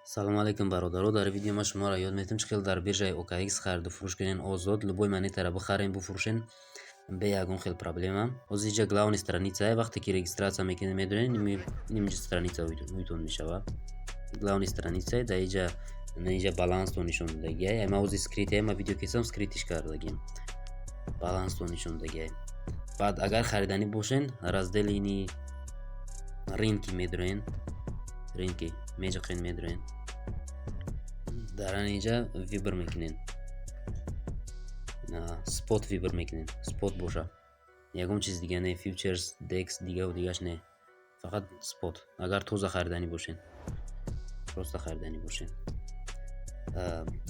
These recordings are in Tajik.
салом алейкум бародаро, дар видео ма шуморо ёд метавонем чӣ хел дар биржаи OKX хариду фурӯш кунен озод, любой монетаро бихарен, бифурӯшен бе ягон хел проблема. Ҳозир инҷа главни страницае, вақте ки регистратсия мекунем медонед инҷа страница уйдон мешавад. Главни страницае дар инҷа балансро нишон додагиае. Ма ҳозир скритае, ма видео кесам скритиш кардагием. Балансро нишон додагиае. Баъд агар хариданӣ бошен, раздели ини ринки медорен, ринки меҷиқен медорен. дар инҷа вибр мекунен. Спот вибр мекунен. Спот боша. Ягон чиз дига не, фьючерс, декс, дигаш не. Фақат спот. Агар тоза хариданӣ бошен. Просто хариданӣ бошен.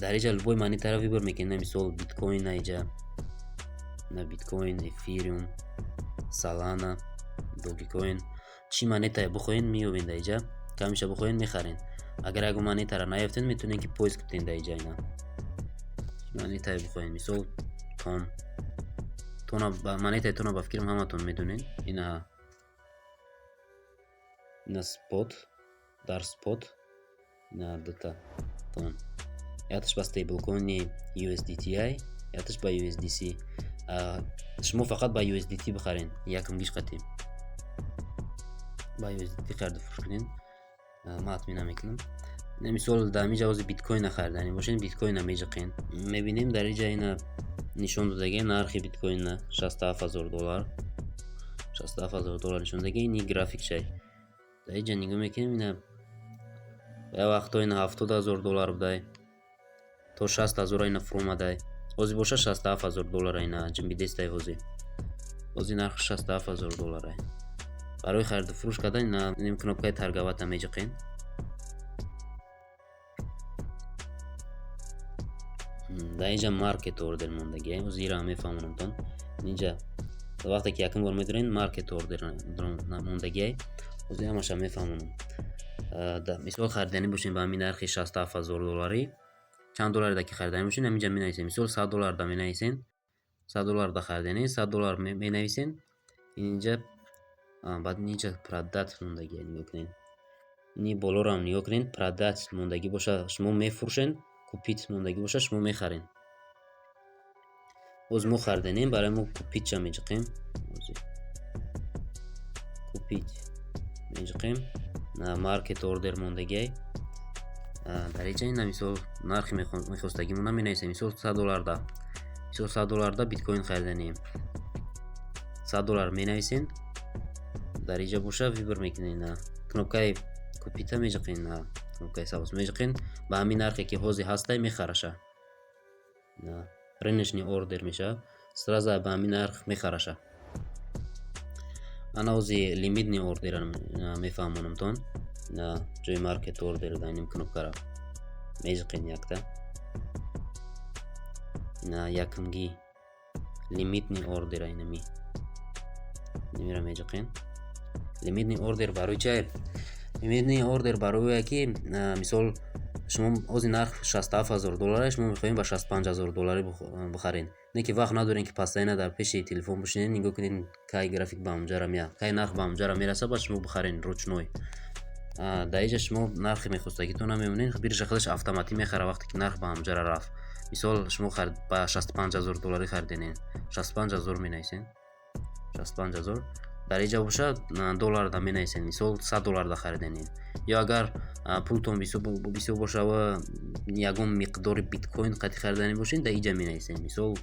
Дар инҷа любой монетаро вибр мекунен. Мисол биткоин инҷа. На биткоин, эфириум, солана, догикоин. Чӣ монетае бихоҳен меёбен дар инҷа. Камиша бихоҳен мехарен. Агар ягон монетаро наёфтен, метавонен ки поиск кунен дар инҷа ина. Монетае бихоҳен, мисол монетаи тона ба фикрам ҳаматон медонен. Ина спот, дар спот, ина дута тон. Якаш ба стейблкоини USDTI, якаш ба USDC. Шумо фақат ба USDT бихарен, якм гиш қатӣ. Ба USDT хариду фурӯш кунен. Ма атмина мекунам. Мисол дар инҷа ҳозир биткоин хариданӣ бошен, биткоин меҷиқен. Мебинем дар инҷа ина нишон додагие нархи биткоин $67000. $67000 нишон додагие. Ини график шай. Дар инҷа нигоҳ мекунем, ина я вақто ина $70000 будай. То 60000 ина фурӯ омадай. Ҳозир боша $67000 ина ҷимби дестай ҳозир. Ҳозир нархи $67000. Барои хариду фурӯш кардан ина кнопкаи таргавата меҷиқен. дар инҷа маркет ордер мондагиае. Ҳозир ира мефаҳмонамтон. Инҷа вақте ки якм бор медорен маркет ордер мондагиае. Ҳозир ҳамаша мефаҳмонам. Мисол хариданӣ бошен ба ҳамин нархи $67000. Чанд долларида ки хариданӣ бошен, ҳаминҷа менависен. Мисол $100 менависен. $100 хариданӣ, $100 менависен. Инҷа баъд инҷа продат мондагиае нигоҳ кунед. Ини болоро ҳам нигоҳ кунед. Продат мондагӣ боша, шумо мефурӯшен. Купит мондагӣ боша, шумо мехарен. Ҳозир мо хариданем, барои мо купитша меҷиқем. Купит меҷиқем. Маркет ордер мондагиае. Дар инҷа ина мисол нархи мехостагимона менависем. Мисол $100 да. Мисол $100 да биткоин хариданем. $100 менависен. Дар инҷа боша вибр мекунен. Кнопкаи купита меҷиқен. Кнопкаи сабз меҷиқен. Ба ҳамин нархе ки ҳозир ҳастай мехараша. Рыночный ордер меша. Сразу ба ҳамин нарх мехараша. Ана ҳозир лимитный ордер мефаҳмонамтон. Ҷои маркет ордер дар ин кнопкаро меҷиқен якта. Якмги лимитный ордер инами. Немира меҷиқен. Лимитный ордер барои чае? Лимитный ордер бароие ки мисол шумо ҳозир нарх $67000, шумо мехоҳем ба $65000 бихарен. Не ки вақт надорен ки постоянно дар пеши телефон бошинен, нигоҳ кунен кай график ба ҳамҷара меяд, кай нарх ба ҳамҷара мераса, баъд шумо бихарен ручной. Дар инҷа шумо нархи мехостагитона мемонен, биржа худаш автоматӣ мехара вақте ки нарх ба ҳамҷара рафт. Мисол шумо ба $65000 хариденен. 65000 менависен. 65000. Дар инҷа боша доллар да менависен. Мисол $100 да хариденен. Ё агар пултон бисёр боша ва ягон миқдори биткоин қатӣ хариданӣ бошен, дар инҷа менависен. Мисол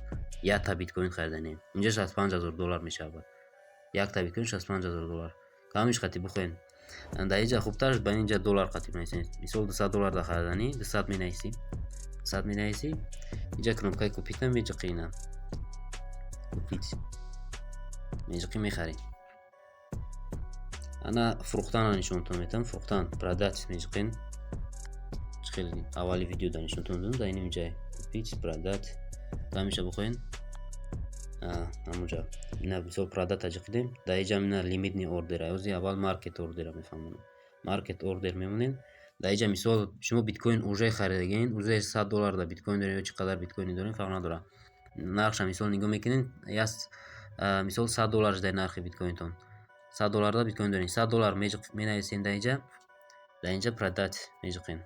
1 та биткоин хариданем. Инҷа $65000 мешавад. 1 та биткоин $65000. Камиш қатӣ бихоҳен. Дар инҷа хубтараш ба инҷа доллар қатӣ менависен. Мисол $200 да хариданӣ, 200 менависӣ. 200 менависӣ. Инҷа кнопкаи купита меҷиқӣ ина. Купит. Меҷиқӣ мехарӣ. Ана фурӯхтанро нишонтон метам. Фурӯхтан, продат меҷиқен. Хеле аввали видеода нишонтон додам. Дар ин ҷай купит, продат. Камиша бихоҳен. Ҳамунҷа. Ина мисол продат ҷиқидем. Дар инҷа ина лимитный ордер. Ҳозир аввал маркет ордер мефаҳмонам. Маркет ордер мемонен. Дар инҷа мисол шумо биткоин уже харидагин, уже $100 да биткоин дорен ё чӣ қадар биткоин дорен, фарқ надорад. Нархша мисол нигоҳ мекунен. Мисол $100 дар нархи биткоинтон. $100 да биткоин дорем. $100 менависен дар инҷа. در اینجا продать میجوقین.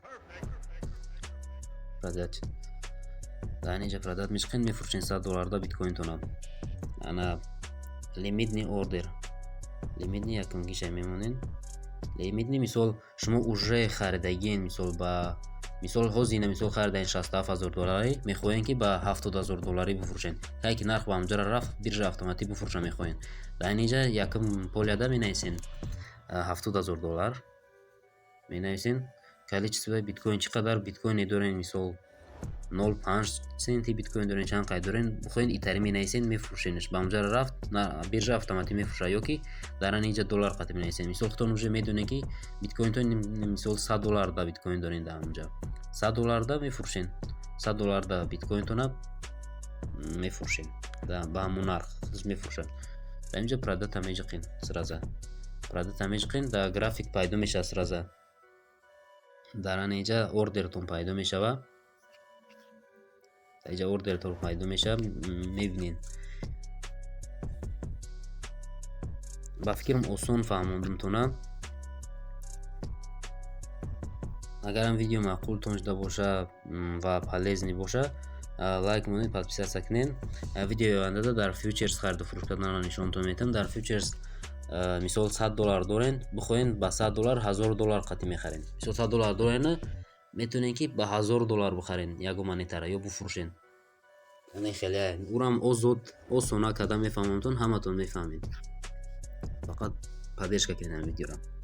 продать. در اینجا продать میجوقین میفروشین $100 بیت کوین تونم. انا لیمیتنی اوردر. لیمیتنی یکم گیشه میمونین. لیمیتنی مثال شما уже خریدگین مثال با مثال هزینه مثال خریدین $67000 میخواین که با $70000 بفروشین. تا که نرخ با اونجا رفت بیرژ اتوماتیک بفروشه میخواین. در اینجا یکم پولیادا مینویسین $70000 مینویسین. количество بیت کوین چقدر بیت کوین دارین مثال 0.5 سنتی بیت کوین دارین چند قید دارین بخواین ایتری مینویسین میفروشینش با اونجا رفت بیرژ اتوماتیک میفروشه یا که در اینجا دلار قطع مینویسین مثال خودتون уже میدونه که بیت کوین تو مثال $100 دا بیت کوین دارین در اونجا $100 دا میفروشین $100 دا بیت کوین تو میفروشین با همون نرخ میفروشه. در اینجا продать میجوقین сразу продать میجوقین در گرافیک پیدا میشه сразу در اینجا اوردرتون پیدا میشه اینجا اوردرتون پیدا میشه میبینین. با فکرم آسان فهموندم تونم. اگر هم ویدیو معقول تون شده باشه و полезный باشه лайк مونید подписаться کنین. ویدیو آینده در فیوچرز خرید و فروش کردن نشونتون میدم. در فیوچرز مثال $100 دارین بخواین با $100 $1000 قطعی میخرین. مثال $100 دارین میتونین که با $1000 بخرین یک مانیتر یا بفروشین. یعنی خیلی اونم آسونه کدام میفهمونتون همتون میفهمین. فقط پادش کنین ویدیو را.